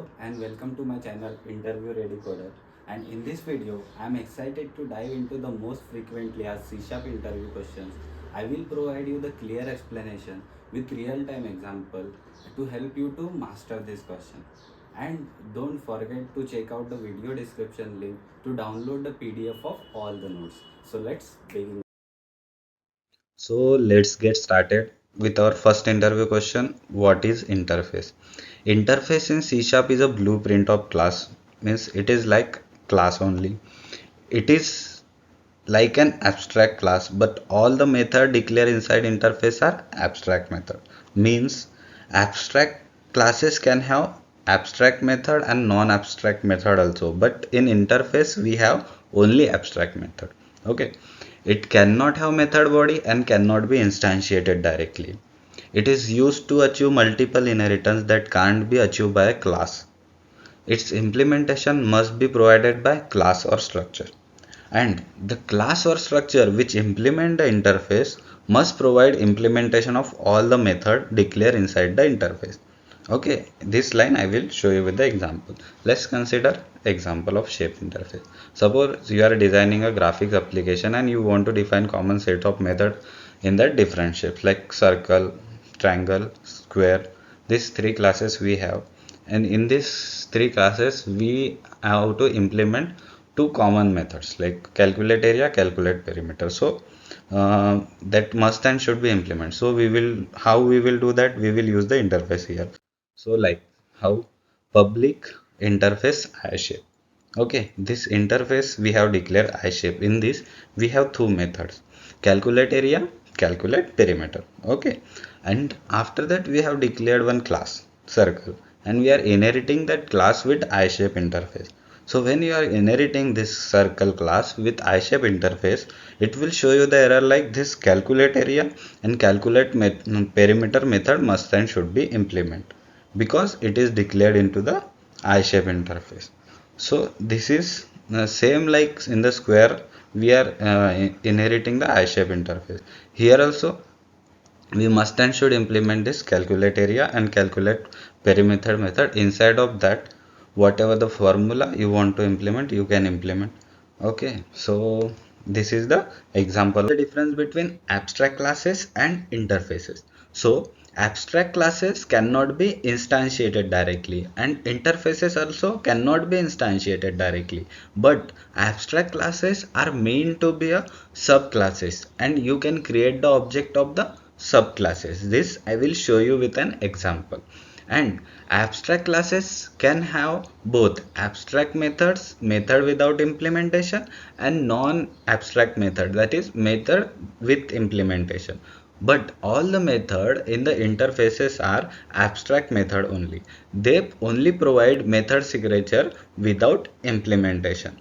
Hello and welcome to my channel Interview Ready Coder, and in this video I am excited to dive into the most frequently asked C# interview questions. I will provide you the clear explanation with real-time example to help you to master this question. And don't forget to check out the video description link to download the PDF of all the notes. So let's begin. So let's get started with our first interview question. What is interface? Interface in C Sharp is a blueprint of class. Means it is like class only. It is like an abstract class, but all the method declared inside interface are abstract method. Means abstract classes can have abstract method and non-abstract method also, but in interface we have only abstract method. Okay, it cannot have method body and cannot be instantiated directly. It is used to achieve multiple inheritance that can't be achieved by a class. Its implementation must be provided by class or structure, and the class or structure which implement the interface must provide implementation of all the method declared inside the interface. Okay, this line I will show you with the example. Let's consider example of shape interface. Suppose you are designing a graphics application and you want to define common set of method in the different shapes like circle, triangle, square. These three classes we have, and in these three classes we have to implement two common methods like calculate area, calculate perimeter. So that must and should be implemented. So we will, how we will do that, we will use the interface here. So like how public interface I shape. Okay, this interface we have declared I shape. In this we have two methods, calculate area, calculate perimeter. Okay, and after that we have declared one class circle, and we are inheriting that class with I shape interface. So when you are inheriting this circle class with I shape interface, it will show you the error like this: calculate area and calculate perimeter method must and should be implemented because it is declared into the I shape interface. So this is same like in the square we are inheriting the I shape interface. Here also we must and should implement this calculate area and calculate perimeter method. Inside of that, whatever the formula you want to implement, you can implement. Okay, so this is the example. The difference between abstract classes and interfaces. So abstract classes cannot be instantiated directly, and interfaces also cannot be instantiated directly, but abstract classes are meant to be a subclasses, and you can create the object of the subclasses. This I will show you with an example. And abstract classes can have both abstract methods, method without implementation, and non-abstract method, that is method with implementation. But all the method in the interfaces are abstract method only. They only provide method signature without implementation.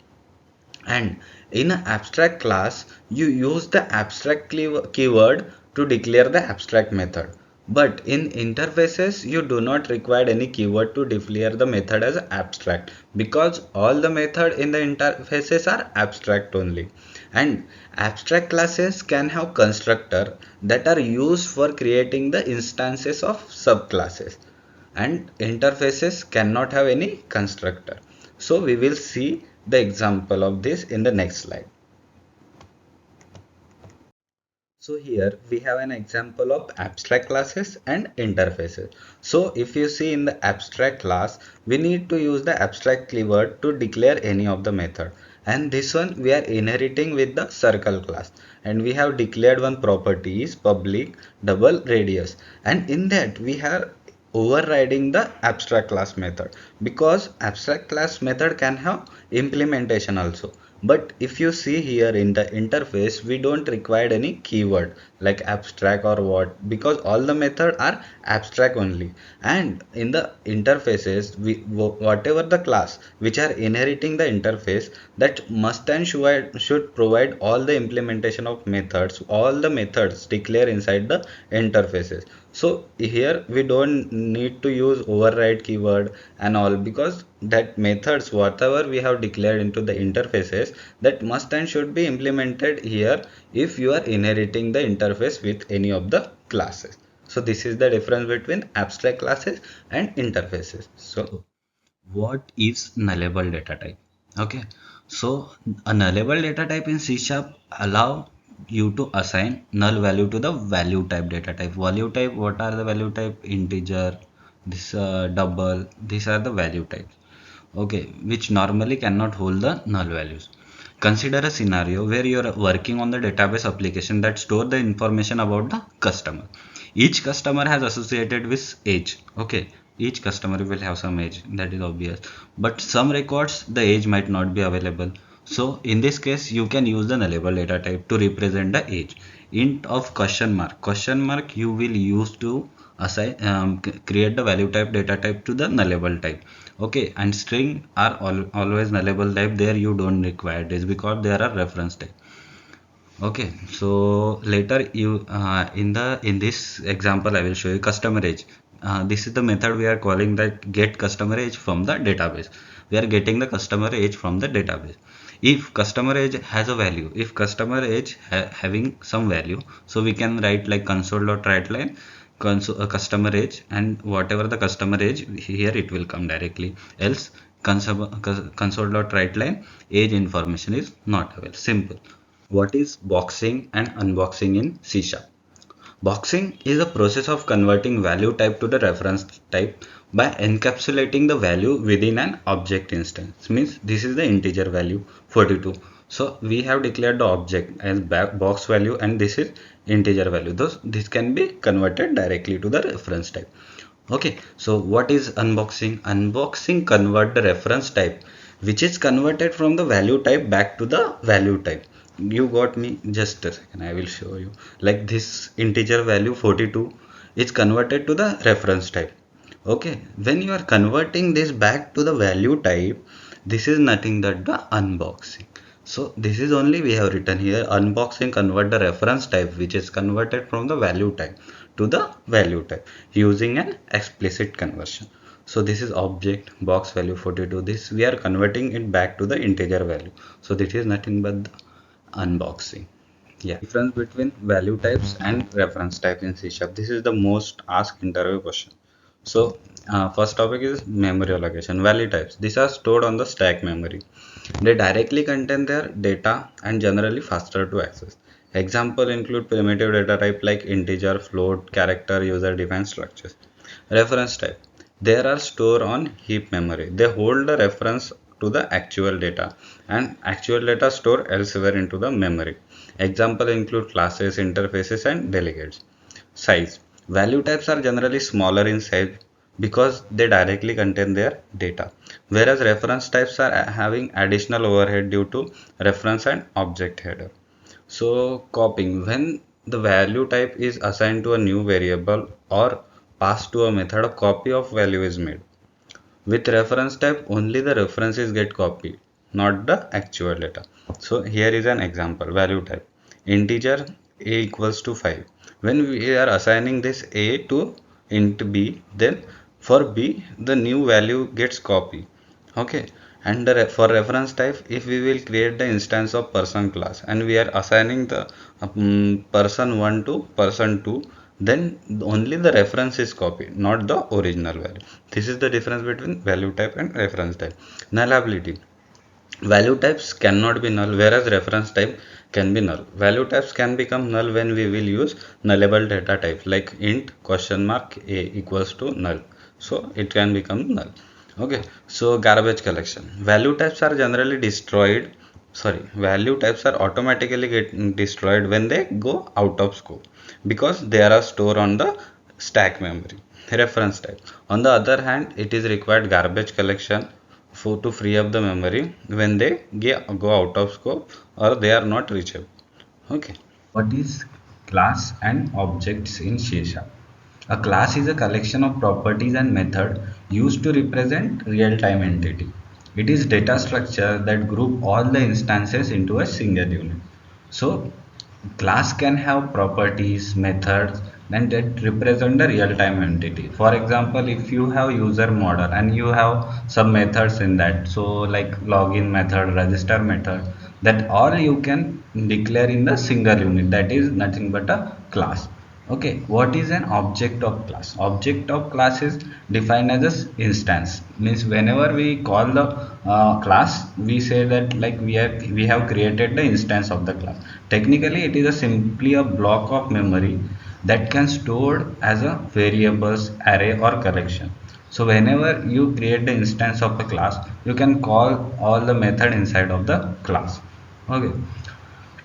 And in an abstract class you use the abstract keyword to declare the abstract method, but in interfaces you do not require any keyword to declare the method as abstract because all the method in the interfaces are abstract only. And abstract classes can have constructor that are used for creating the instances of subclasses, and interfaces cannot have any constructor. So we will see the example of this in the next slide. So here we have an example of abstract classes and interfaces. So if you see in the abstract class, we need to use the abstract keyword to declare any of the method. And this one we are inheriting with the circle class. And we have declared one property is public double radius. And in that we have overriding the abstract class method, because abstract class method can have implementation also. But if you see here in the interface, we don't require any keyword like abstract or what, because all the method are abstract only. And in the interfaces, whatever the class which are inheriting the interface, that must and should provide all the implementation of methods, all the methods declare inside the interfaces. So here we don't need to use override keyword and all, because that methods whatever we have declared into the interfaces, that must and should be implemented here if you are inheriting the interface with any of the classes. So this is the difference between abstract classes and interfaces. So What is nullable data type? Okay, so a nullable data type in C sharp allow you to assign null value to the value type data type. Value type, what are the value type? Integer, this double, these are the value types, okay, which normally cannot hold the null values. Consider a scenario where you are working on the database application that store the information about the customer. Each customer has associated with age, okay, each customer will have some age, that is obvious, but some records the age might not be available. So in this case you can use the nullable data type to represent the age. Int of question mark you will use to assign create the value type data type to the nullable type, okay, and string are always nullable type, there you don't require this because there are reference type. Okay, so later you in this example I will show you customer age. This is the method we are calling that get customer age from the database. We are getting the customer age from the database. If customer age has a value, if customer age having some value, so we can write like console.writeLine customer age, and whatever the customer age here it will come directly. Else console.writeLine age information is not available. Simple. What is boxing and unboxing in C sharp? Boxing is a process of converting value type to the reference type by encapsulating the value within an object instance. Means this is the integer value 42. So we have declared the object as box value and this is integer value. Thus this can be converted directly to the reference type. Okay, so what is unboxing? Unboxing convert the reference type which is converted from the value type back to the value type. You got me? Just a second, I will show you. Like this integer value 42 is converted to the reference type. Okay, when you are converting this back to the value type, this is nothing but the unboxing. So this is only we have written here unboxing convert the reference type which is converted from the value type to the value type using an explicit conversion. So this is object box value 42. This we are converting it back to the integer value. So this is nothing but the unboxing. Yeah. Difference between value types and reference type in C sharp. This is the most asked interview question. So first topic is memory allocation. Value types. These are stored on the stack memory. They directly contain their data and generally faster to access. Example include primitive data type like integer, float, character, user defined structures. Reference type. They are stored on heap memory. They hold the reference to the actual data and actual data stored elsewhere into the memory. Example include classes, interfaces and delegates. Size. Value types are generally smaller in size because they directly contain their data, whereas reference types are having additional overhead due to reference and object header. So copying, when the value type is assigned to a new variable or passed to a method, a copy of value is made. With reference type, only the references get copied, not the actual data. So here is an example, value type. Integer a equals to 5. When we are assigning this a to int b, then for b, the new value gets copied. Okay. And for reference type, if we will create the instance of person class and we are assigning the person 1 to person 2, then only the reference is copied, not the original value. This is the difference between value type and reference type. Nullability. Value types cannot be null, whereas reference type can be null. Value types can become null when we will use nullable data type like int question mark a equals to null. So it can become null. Okay, so garbage collection. Value types are generally destroyed. Sorry, value types are automatically get destroyed when they go out of scope because they are stored on the stack memory. Reference type. On the other hand, it is required garbage collection for to free up the memory when they go out of scope or they are not reachable. Okay. What is class and objects in C sharp? A class is a collection of properties and methods used to represent real-time entity. It is data structure that group all the instances into a single unit. So class can have properties, methods, and that represent the real-time entity. For example, if you have user model and you have some methods in that, so like login method, register method, that all you can declare in the single unit. That is nothing but a class. Okay, what is an object of class? Object of class is defined as an instance. Means whenever we call the class, we say that like we have created the instance of the class. Technically, it is simply a block of memory that can stored as a variables, array, or collection. So whenever you create the instance of a class, you can call all the method inside of the class. Okay.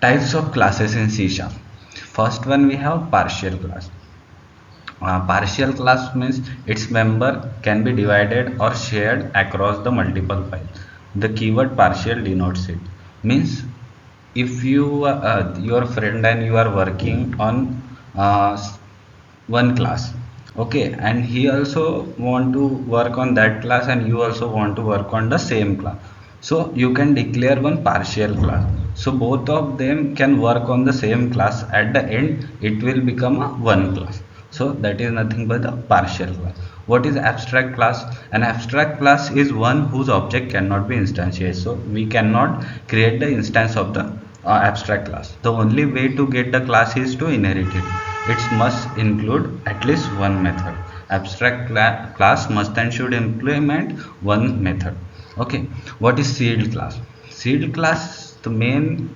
Types of classes in C Sharp. First one we have partial class. Partial class means its member can be divided or shared across the multiple files. The keyword partial denotes it. Means if you your friend and you are working on uh, one class, okay, and he also want to work on that class and you also want to work on the same class, so you can declare one partial class, so both of them can work on the same class. At the end it will become a one class, so that is nothing but the partial class. What is abstract class? An abstract class is one whose object cannot be instantiated, so we cannot create the instance of the abstract class. The only way to get the class is to inherit it. It must include at least one method. Abstract class must and should implement one method. Okay, what is sealed class? Sealed class, the main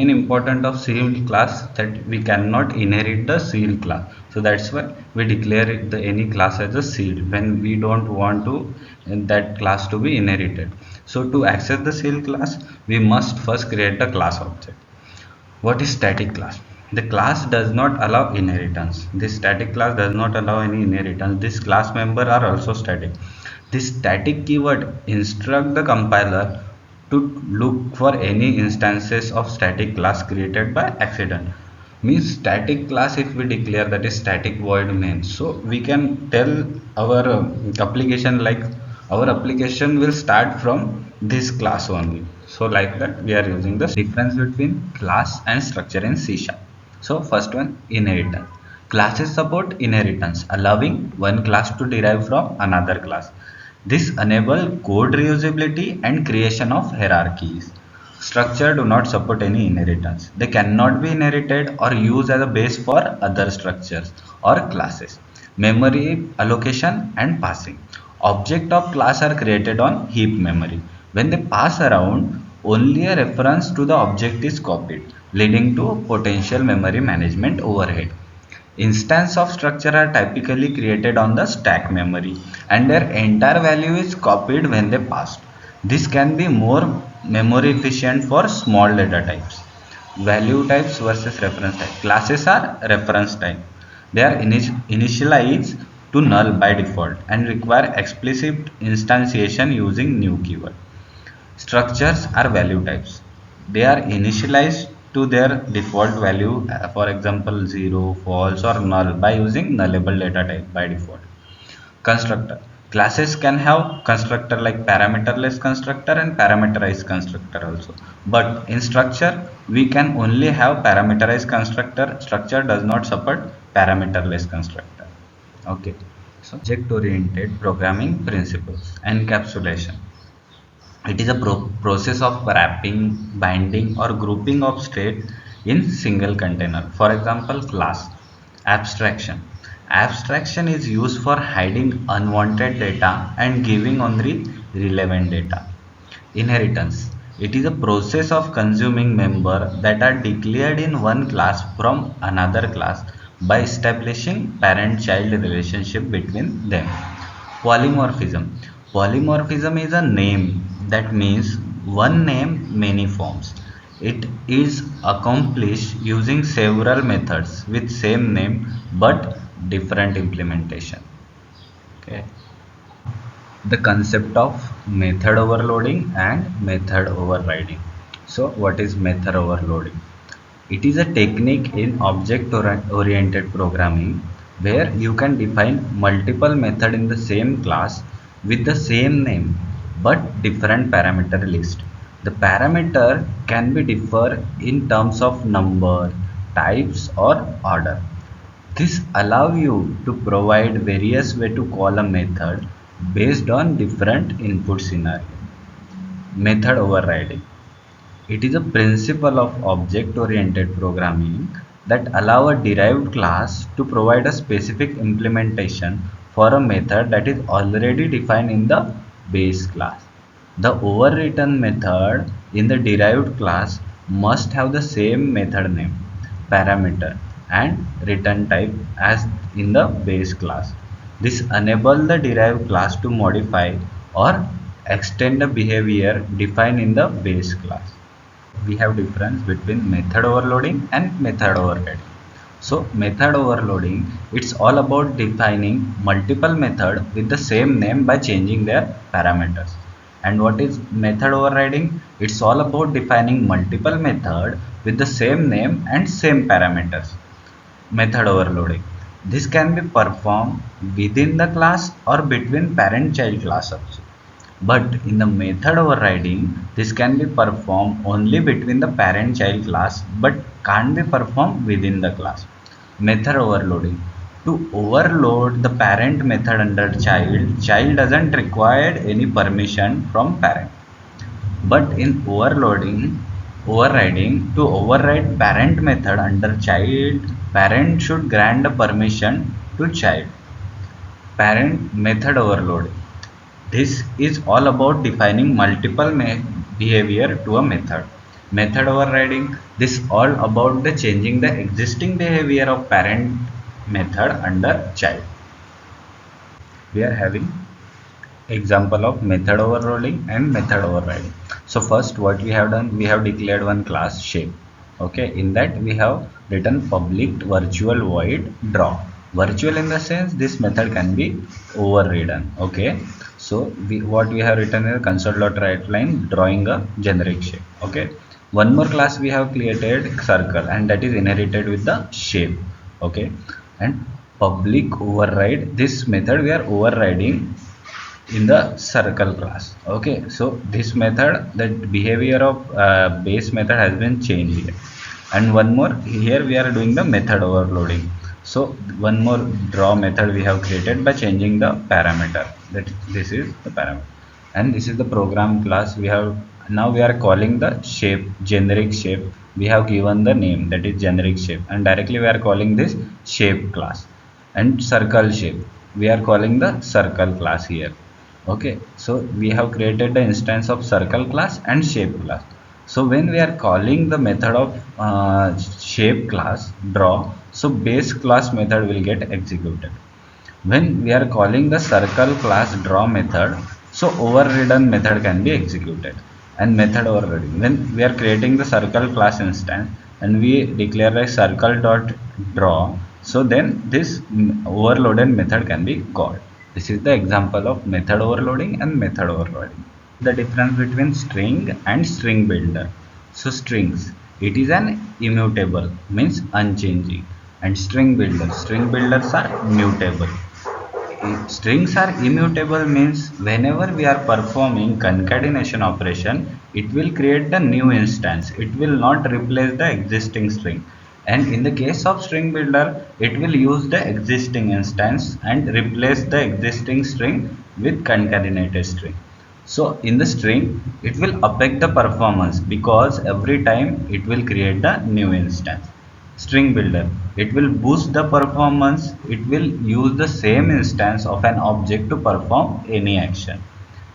important of sealed class that we cannot inherit the sealed class. So that's why we declare any class as a sealed when we don't want to that class to be inherited. So to access the sealed class, we must first create the class object. What is static class? The class does not allow inheritance. This static class does not allow any inheritance. This class member are also static. This static keyword instruct the compiler to look for any instances of static class created by accident. Means static class, if we declare that is static void main, so we can tell our application like our application will start from this class only. So like that we are using the difference between class and structure in C sharp. So first one, inheritance. Classes support inheritance, allowing one class to derive from another class. This enables code reusability and creation of hierarchies. Structure do not support any inheritance. They cannot be inherited or used as a base for other structures or classes. Memory allocation and passing. Object of class are created on heap memory. When they pass around, only a reference to the object is copied, leading to potential memory management overhead. Instances of structure are typically created on the stack memory and their entire value is copied when they passed. This can be more memory efficient for small data types. Value types versus reference type. Classes are reference type. They are initialized to null by default and require explicit instantiation using new keyword. Structures are value types. They are initialized to their default value, for example 0, false or null by using nullable data type by default. Constructor. Classes can have constructor like parameterless constructor and parameterized constructor also. But in structure, we can only have parameterized constructor. Structure does not support parameterless constructor. Okay. So object oriented programming principles. Encapsulation. It is a process of wrapping, binding, or grouping of state in single container. For example, class. Abstraction. Abstraction is used for hiding unwanted data and giving only relevant data. Inheritance. It is a process of consuming members that are declared in one class from another class by establishing parent-child relationship between them. Polymorphism. Polymorphism is a name that means one name, many forms. It is accomplished using several methods with same name but different implementation. Okay. The concept of method overloading and method overriding. So what is method overloading? It is a technique in object oriented programming where you can define multiple methods in the same class with the same name but different parameter list. The parameter can be differ in terms of number, types or order. This allow you to provide various way to call a method based on different input scenario. Method overriding. It is a principle of object-oriented programming that allow a derived class to provide a specific implementation for a method that is already defined in the base class. The overwritten method in the derived class must have the same method name, parameter, and return type as in the base class. This enables the derived class to modify or extend the behavior defined in the base class. We have difference between method overloading and method overriding. So method overloading, it's all about defining multiple method with the same name by changing their parameters. And what is method overriding? It's all about defining multiple method with the same name and same parameters. Method overloading, this can be performed within the class or between parent child class also. But in the method overriding, this can be performed only between the parent child class but can't be performed within the class. Method overloading. To overload the parent method under child, child doesn't require any permission from parent. But in overriding, to override parent method under child, parent should grant the permission to child. Parent method overloading. This is all about defining multiple behavior to a method. Method overriding, this all about the changing the existing behavior of parent method under child. We are having example of method overloading and method overriding. So first what we have done, we have declared one class shape. Okay, in that we have written public virtual void draw. Virtual in the sense this method can be overridden. Okay, so what we have written is console.writeLine drawing a generic shape. Okay, one more class we have created circle, and that is inherited with the shape. Okay, and public override, this method we are overriding in the circle class. Okay, so this method, the behavior of base method has been changed here. And one more, here we are doing the method overloading. So one more draw method we have created by changing the parameter, that this is the parameter, and this is the program class. We have now we are calling the shape, generic shape. We have given the name, that is generic shape, and directly we are calling this shape class. And circle shape, we are calling the circle class here. Okay, so we have created the instance of circle class and shape class. So when we are calling the method of shape class draw, so base class method will get executed. When we are calling the circle class draw method, so overridden method can be executed. And method overriding, when we are creating the circle class instance and we declare a circle dot draw, so then this overloaded method can be called. This is the example of method overloading and method overloading. The difference between string and string builder. So strings, it is an immutable, means unchanging, and string builders are mutable. Strings are immutable means whenever we are performing concatenation operation, it will create the new instance, it will not replace the existing string. And in the case of string builder, it will use the existing instance and replace the existing string with concatenated string. So in the string, it will affect the performance because every time it will create the new instance. String builder, it will boost the performance, it will use the same instance of an object to perform any action.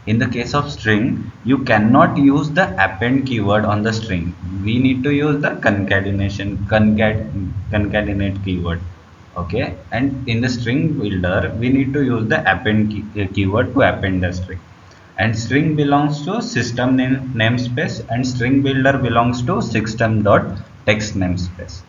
In the case of string, you cannot use the append keyword on the string, we need to use the concatenate keyword. Okay, and in the string builder we need to use the append keyword to append the string. And string belongs to system namespace, and string builder belongs to system dot text namespace.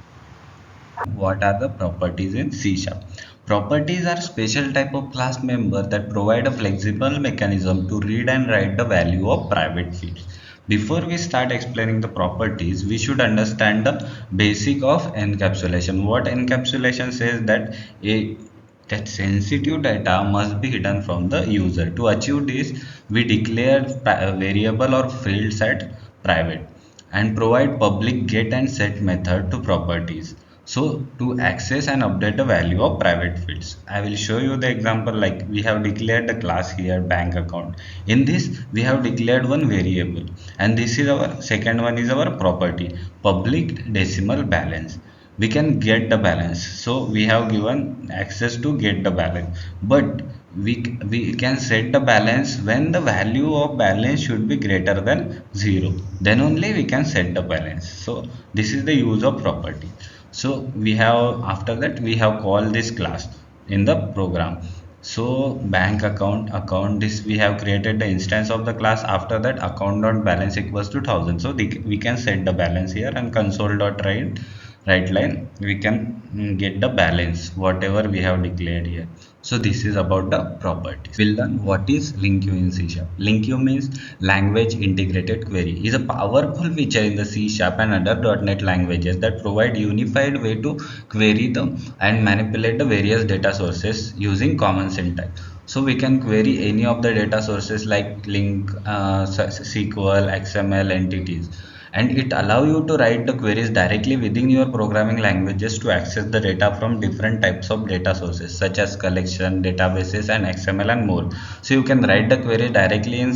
What are the properties in C sharp? Properties are special type of class member that provide a flexible mechanism to read and write the value of private fields. Before we start explaining the properties, we should understand the basic of encapsulation. What encapsulation says that sensitive data must be hidden from the user. To achieve this, we declare variable or field set private and provide public get and set method to properties. So to access and update the value of private fields, I will show you the example. Like we have declared the class here bank account. In this we have declared one variable, and this is our second one is our property public decimal balance. we can get the balance. So we have given access to get the balance, but we can set the balance when the value of balance should be greater than 0, then only we can set the balance. So this is the use of property. So we have, after that we have called this class in the program. So bank account, this we have created the instance of the class. After that, account dot balance equals to 1000. So we can set the balance here, and console dot right line we can get the balance whatever we have declared here. So this is about the properties. We'll learn what is LINQ in C sharp. LINQ means language integrated query. Is a powerful feature in the C sharp and other .NET languages that provide unified way to query them and manipulate the various data sources using common syntax. So we can query any of the data sources like LINQ, SQL, XML entities, and it allow you to write the queries directly within your programming languages to access the data from different types of data sources such as collection, databases, and XML and more. So you can write the query directly in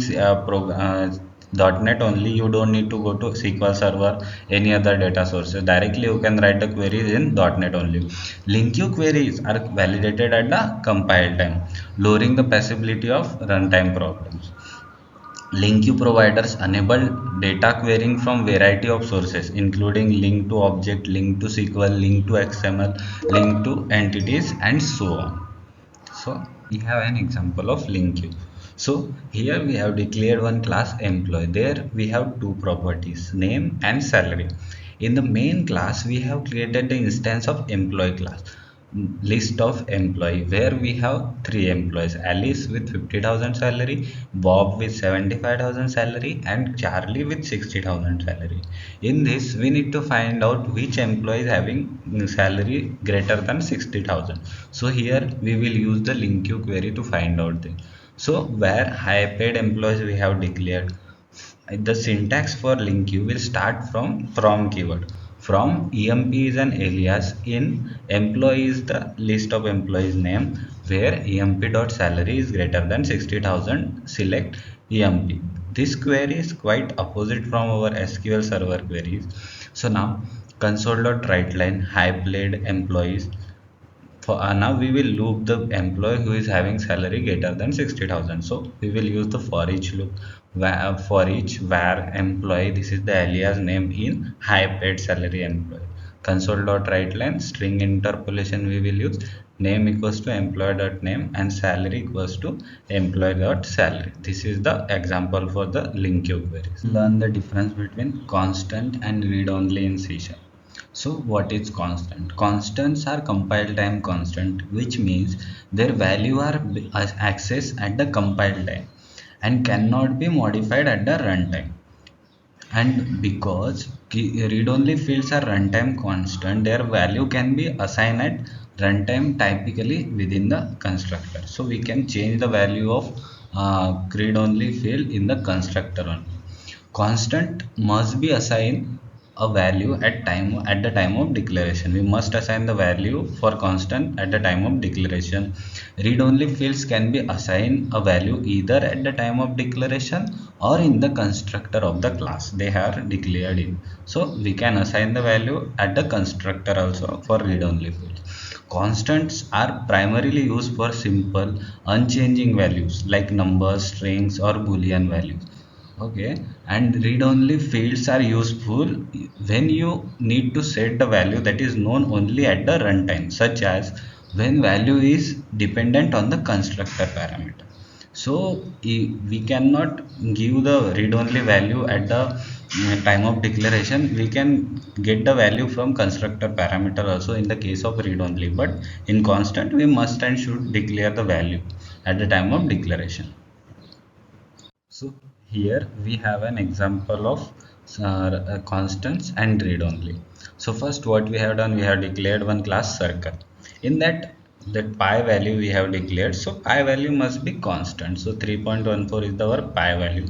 .NET only. You don't need to go to SQL Server, any other data sources. Directly you can write the queries in .NET only. LINQ queries are validated at the compile time, lowering the possibility of runtime problems. LINQ providers enable data querying from variety of sources, including link to object, link to SQL, link to XML, link to entities, and so on. So we have an example of LINQ. So here we have declared one class employee. There we have two properties, name and salary. In the main class, we have created the instance of employee class, list of employee, where we have three employees: Alice with 50,000 salary, Bob with 75,000 salary, and Charlie with 60,000 salary. In this we need to find out which employee is having salary greater than 60,000. So here we will use the LINQ query to find out this. So where high paid employees we have declared, the syntax for LINQ will start from keyword. From emp is an alias, in employee is the list of employees name, where emp dot salary is greater than 60,000, select emp. This query is quite opposite from our SQL server queries. So now console dot write line high paid employees. For now we will loop the employee who is having salary greater than 60,000. So we will use the for each loop, where for each where employee, this is the alias name in high paid salary employee. Console dot write line string interpolation we will use, name equals to employee dot name and salary equals to employee dot salary. This is the example for the LINQ queries. Learn the difference between constant and read only in C sharp. So what is constant? Constants are compile time constant, which means their value are accessed at the compile time and cannot be modified at the runtime. And because read-only fields are runtime constant, their value can be assigned at runtime, typically within the constructor. So we can change the value of read-only field in the constructor only. Constant must be assigned a value at the time of declaration. We must assign the value for constant at the time of declaration. Read only fields can be assigned a value either at the time of declaration or in the constructor of the class they are declared in. So we can assign the value at the constructor also for read only fields. Constants are primarily used for simple unchanging values like numbers, strings, or boolean values. Okay, and read only fields are useful when you need to set the value that is known only at the runtime, such as when value is dependent on the constructor parameter. So we cannot give the read only value at the time of declaration. We can get the value from constructor parameter also in the case of read only, but in constant we must and should declare the value at the time of declaration. So here we have an example of constants and read only. So first what we have done, we have declared one class circle. In that pi value we have declared. So pi value must be constant. So 3.14 is our pi value,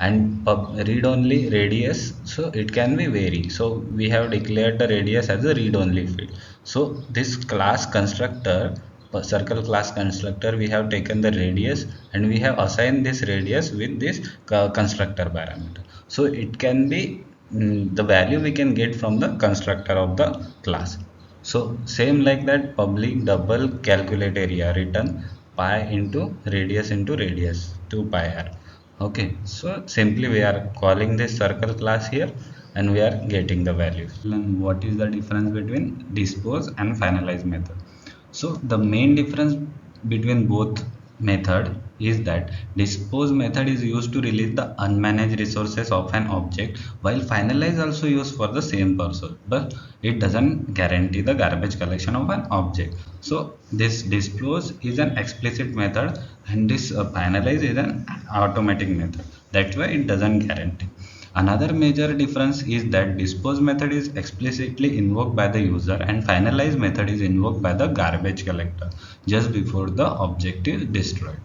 and read only radius. So it can be vary. So we have declared the radius as a read only field. So this class constructor, circle class constructor, we have taken the radius and we have assigned this radius with this constructor parameter. So it can be the value we can get from the constructor of the class. So same like that, public double calculate area return pi into radius 2 pi r. Okay, so simply we are calling this circle class here and we are getting the value. And what is the difference between dispose and finalize method? So the main difference between both method is that dispose method is used to release the unmanaged resources of an object, while finalize also used for the same purpose, but it doesn't guarantee the garbage collection of an object. So this dispose is an explicit method and this finalize is an automatic method. That's why it doesn't guarantee. Another major difference is that dispose method is explicitly invoked by the user and finalize method is invoked by the garbage collector just before the object is destroyed.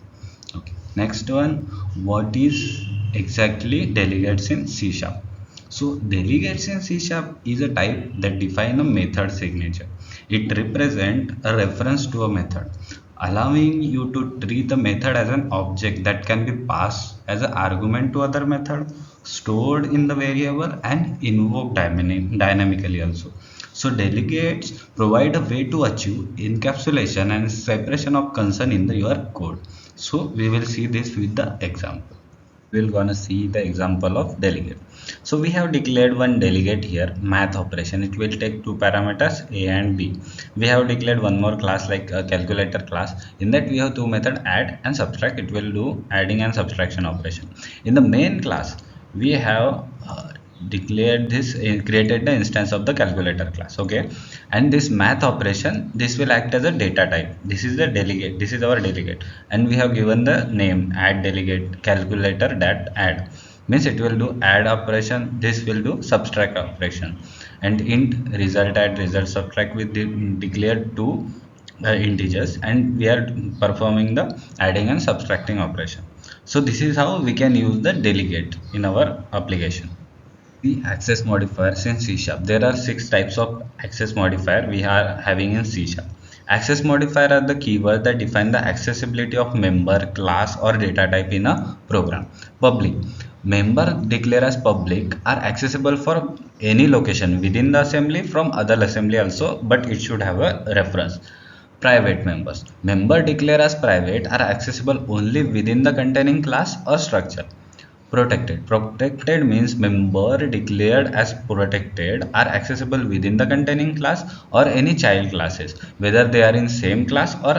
Okay. Next one, what is exactly delegates in C sharp? So delegates in C sharp is a type that define a method signature. It represents a reference to a method, allowing you to treat the method as an object that can be passed as an argument to other method, stored in the variable and invoked dynamically also. So delegates provide a way to achieve encapsulation and separation of concern in your code. So we will see this with the example. We're gonna see the example of delegate. So we have declared one delegate here, math operation. It will take two parameters a and b. We have declared one more class like a calculator class. In that we have two method add and subtract. It will do adding and subtraction operation. In the main class we have declared this, created the instance of the calculator class. Okay, and this math operation, this will act as a data type. This is the delegate, this is our delegate, and we have given the name add delegate calculator that add, means it will do add operation, this will do subtract operation, and int result add result subtract with the declared two integers, and we are performing the adding and subtracting operation. So this is how we can use the delegate in our application. The access modifiers in C sharp. There are six types of access modifier we are having in C sharp. Access modifier are the keywords that define the accessibility of member, class or data type in a program. Public. Member declared as public are accessible for any location within the assembly, from other assembly also, but it should have a reference. Private members. Member declared as private are accessible only within the containing class or structure. Protected. Protected means member declared as protected are accessible within the containing class or any child classes, whether they are in same class or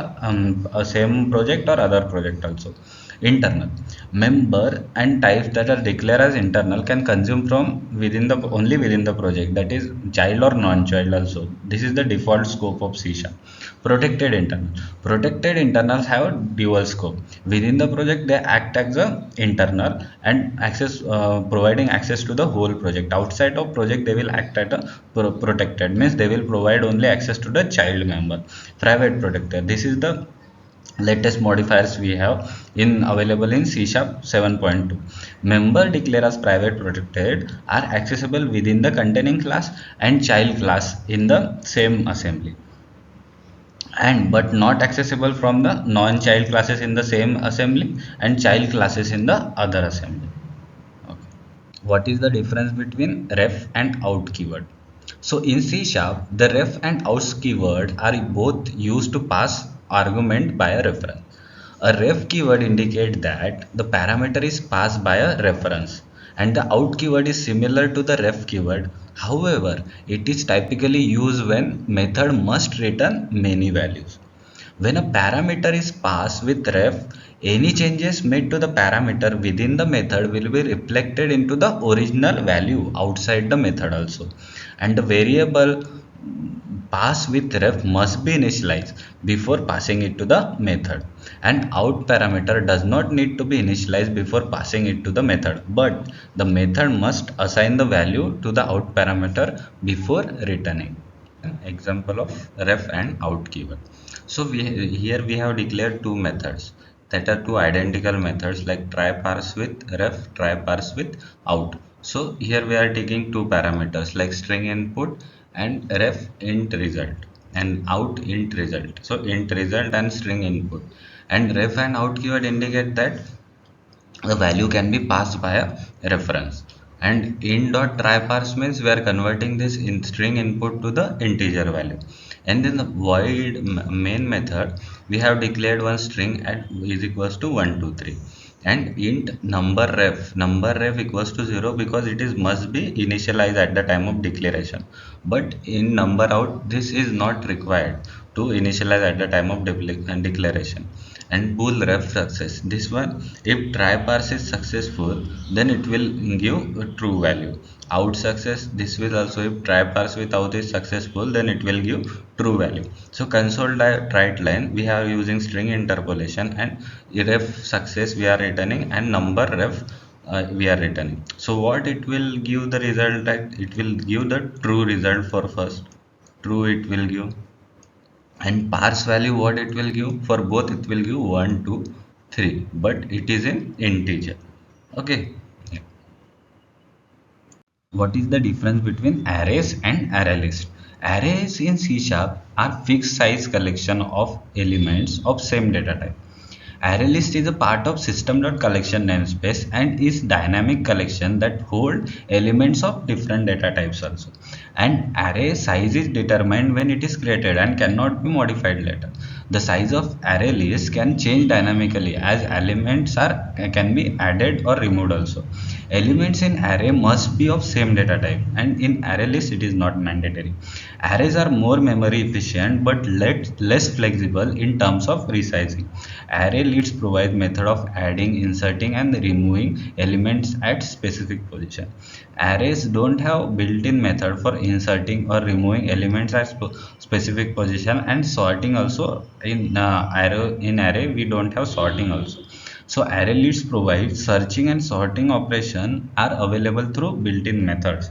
a same project or other project also. Internal. Member and types that are declared as internal can consume from within the only within the project, that is child or non-child also. This is the default scope of C sharp. Protected internal. Protected internals have dual scope. Within the project, they act as a internal and access, providing access to the whole project. Outside of project, they will act at a protected, means they will provide only access to the child member. Private protector. This is the latest modifiers we have in available in C sharp 7.2. Member declared as private protected are accessible within the containing class and child class in the same assembly, and but not accessible from the non-child classes in the same assembly and child classes in the other assembly. Okay. What is the difference between ref and out keyword? So in C sharp, the ref and out keyword are both used to pass argument by a reference. A ref keyword indicates that the parameter is passed by a reference, and the out keyword is similar to the ref keyword. However, it is typically used when method must return many values. When a parameter is passed with ref, any changes made to the parameter within the method will be reflected into the original value outside the method also. And the variable pass with ref must be initialized before passing it to the method. And out parameter does not need to be initialized before passing it to the method, but the method must assign the value to the out parameter before returning. An example of ref and out keyword. So here we have declared two methods, that are two identical methods like try parse with ref, try parse with out. So here we are taking two parameters like string input and ref int result and out int result. So int result and string input, and ref and out keyword indicate that the value can be passed by a reference. And int dot try parse means we are converting this in string input to the integer value. And then the void main method, we have declared one string at is equals to 123, and int number ref equals to 0 because it is must be initialized at the time of declaration. But in number out this is not required to initialize at the time of declaration. And bool ref success, this one, if try parse is successful then it will give a true value. Out success, this will also, if try parse without is successful then it will give true value. So console write line we are using string interpolation, and ref success we are returning, and number ref we are returning. So what it will give the result, that it will give the true result for first, true it will give. And parse value what it will give for both, it will give 1 2 3, but it is in integer. Okay. What is the difference between arrays and array list? Arrays in C sharp are fixed size collection of elements of same data type. Array list is a part of system.collection namespace and is dynamic collection that hold elements of different data types also. And array size is determined when it is created and cannot be modified later. The size of array list can change dynamically as elements are can be added or removed also. Elements in array must be of same data type, and in array list it is not mandatory. Arrays are more memory efficient but less flexible in terms of resizing. Array lists provide method of adding, inserting and removing elements at specific position. Arrays don't have built-in method for inserting or removing elements at specific position, and sorting also in array we don't have sorting also. So array lists provide searching and sorting operation are available through built-in methods.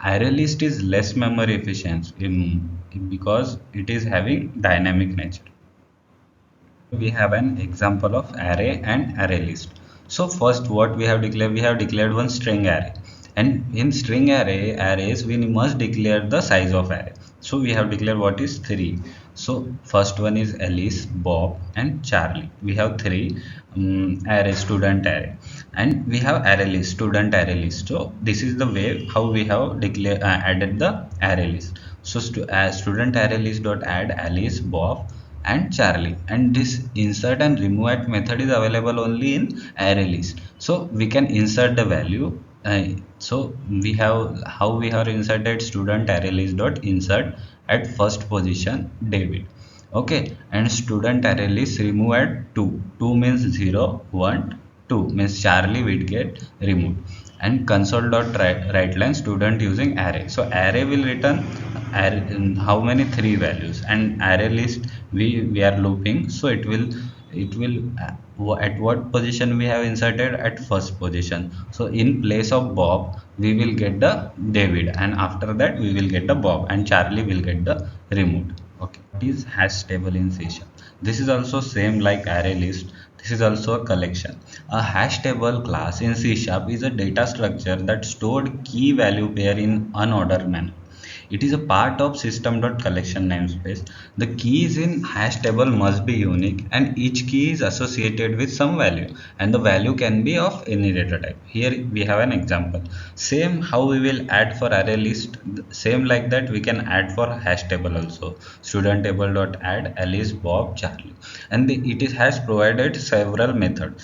Array list is less memory efficient because it is having dynamic nature. We have an example of array and array list. So first what we have declared one string array, and in string arrays we must declare the size of array. So we have declared what is 3. So first one is Alice, Bob and Charlie. We have three array, student array, and we have array list, student array list. So this is the way how we have added the array list. So student array list dot add Alice, Bob and Charlie, and this insert and remove at method is available only in array list. So we can insert the value. So we have how we have inserted student array list dot insert at first position David. Okay, and student array list remove at 2. 2 means 0 1 2 means Charlie will get removed. And console dot write line student using array. So array will return array, how many 3 values, and array list we are looping, so it will at what position we have inserted at first position. So in place of Bob we will get the David, and after that we will get the Bob, and Charlie will get the removed. Okay, what is hash table in C sharp? This is also same like array list. This is also a collection. A hash table class in C sharp is a data structure that stored key value pair in unordered manner. It is a part of system.collection namespace. The keys in hash table must be unique, and each key is associated with some value, and the value can be of any data type. Here we have an example. Same how we will add for array list, same like that we can add for hash table also. Student table dot add Alice, Bob, Charlie, and it has provided several methods.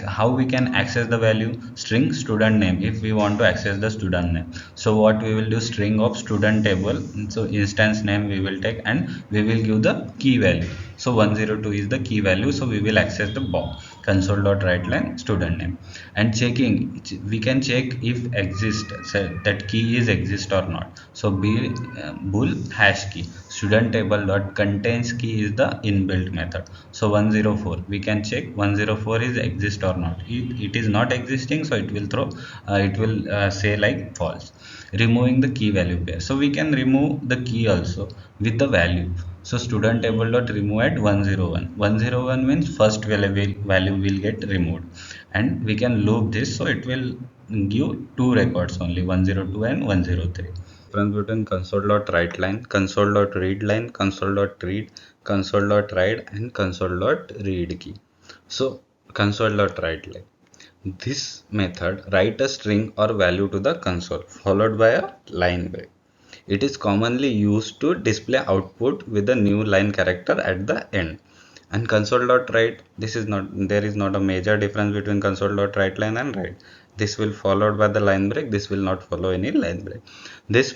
How we can access the value: string student name if we want to access the student name. So what we will do, string of student table, so instance name we will take, and we will give the key value. So 102 is the key value, so we will access the Bob. Console dot write line student name. And checking, we can check if exist, so that key is exist or not. So bool hash key. Student table dot contains key is the inbuilt method. So 104 we can check 104 is exist or not. It is not existing, so it will throw it will say like false. Removing the key value pair, so we can remove the key also with the value. So student table dot remove at 101. 101 means first value will get removed, and we can loop this, so it will give two records only, 102 and 103. Difference between console.writeLine, console.readLine, console.read, console.write, and console.read key. So console.writeLine. This method write a string or value to the console followed by a line break. It is commonly used to display output with a new line character at the end. And console.write, this is not, there is not a major difference between console.write line and write. This will followed by the line break, this will not follow any line break. This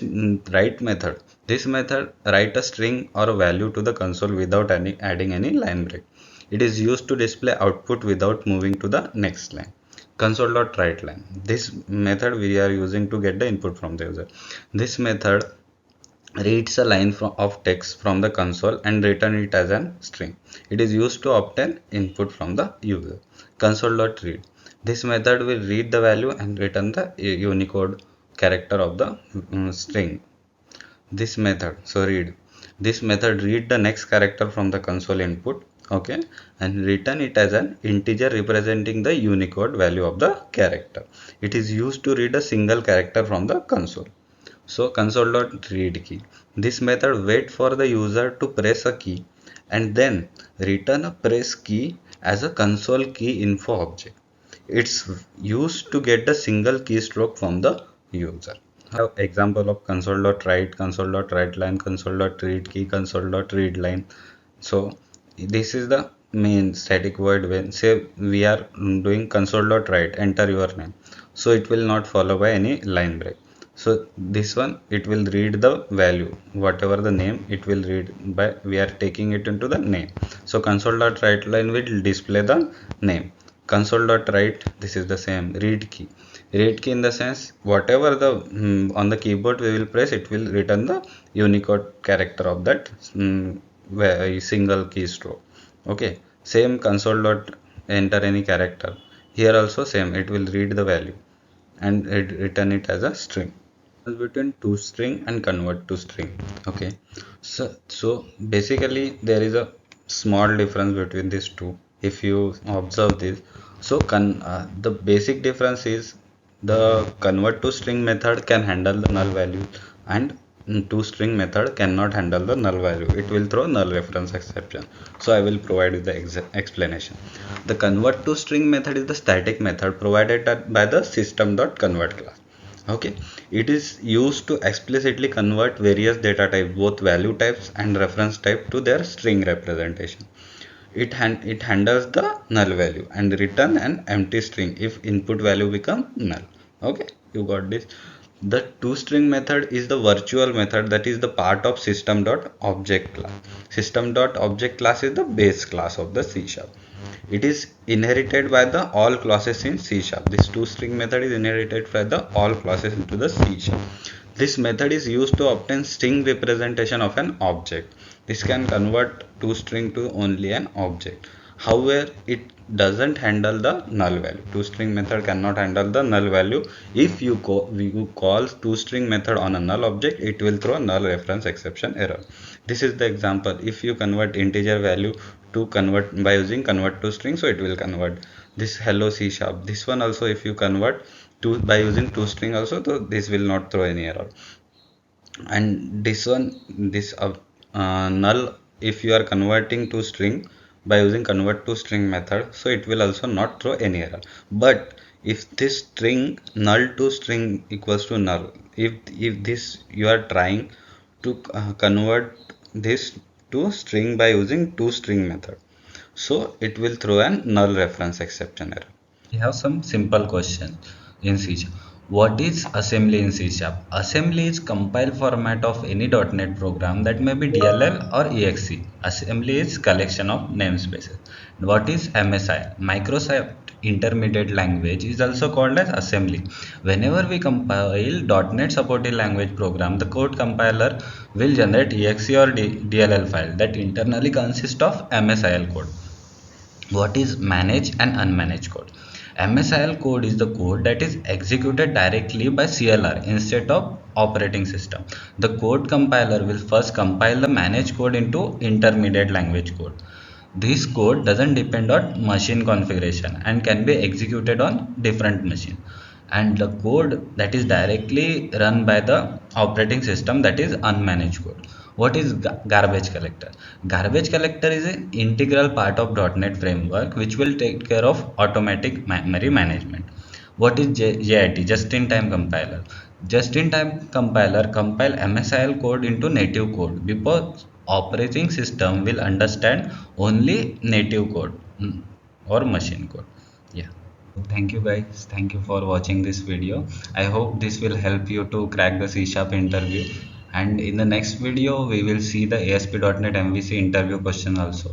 write method, this method write a string or a value to the console without adding any line break. It is used to display output without moving to the next line. Console.writeLine, this method we are using to get the input from the user. This method reads a line of text from the console and return it as a string. It is used to obtain input from the user. Console.read, this method will read the value and return the Unicode character of the string. This method, so read, this method read the next character from the console input, okay, and return it as an integer representing the Unicode value of the character. It is used to read a single character from the console. So console.read key, this method wait for the user to press a key and then return a press key as a console key info object. It's used to get the single keystroke from the user. Have example of console.write, console.writeLine, console.read key, console.readLine. So this is the main static void. When say we are doing console.write, enter your name, so it will not follow by any line break. So this one, it will read the value, whatever the name, it will read by, we are taking it into the name. So console.writeLine will display the name. Console.write, this is the same, read key. Read key in the sense, whatever the on the keyboard we will press, it will return the Unicode character of that single keystroke. Okay, same console.enter any character. Here also same, it will read the value and return it as a string. Between toString and convert to string. Okay, so basically there is a small difference between these two if you observe this. So the basic difference is the convert to string method can handle the null value, and toString method cannot handle the null value. It will throw null reference exception. So I will provide you the explanation. The convert to string method is the static method provided by the system.convert class. Okay, it is used to explicitly convert various data types, both value types and reference type, to their string representation. It handles the null value and return an empty string if input value become null. Okay, you got this. The toString method is the virtual method that is the part of system.object class. System.object class is the base class of the C#. It is inherited by the all classes in C#. This toString method is inherited by the all classes into the C#. This method is used to obtain string representation of an object. This can convert toString to only an object. However, it doesn't handle the null value. ToString method cannot handle the null value. If you call ToString method on a null object, it will throw null reference exception error. This is the example. If you convert integer value to convert by using convert to string, so it will convert this hello C#. This one also, if you convert to by using toString also, so this will not throw any error. And this one, this null, if you are converting to string by using convert to string method, so it will also not throw any error. But if this string null to string equals to null, if this you are trying to convert this to string by using toString method, so it will throw a null reference exception error. We have some simple question in C#. What is assembly in C#? Assembly is compile format of any .NET program that may be DLL or exe. Assembly is collection of namespaces. What is MSI? Microsoft Intermediate Language is also called as assembly. Whenever we compile .NET supported language program, the code compiler will generate exe or DLL file that internally consists of MSIL code. What is managed and unmanaged code? MSIL code is the code that is executed directly by CLR instead of operating system. The code compiler will first compile the managed code into intermediate language code. This code doesn't depend on machine configuration and can be executed on different machine. And the code that is directly run by the operating system, that is unmanaged code. What is garbage collector? Garbage collector is an integral part of .NET framework which will take care of automatic memory management. What is JIT? Just-in-time compiler. Just-in-time compiler compile MSIL code into native code because operating system will understand only native code or machine code. Yeah. Thank you guys. Thank you for watching this video. I hope this will help you to crack the C Sharp interview. And in the next video, we will see the ASP.NET MVC interview question also.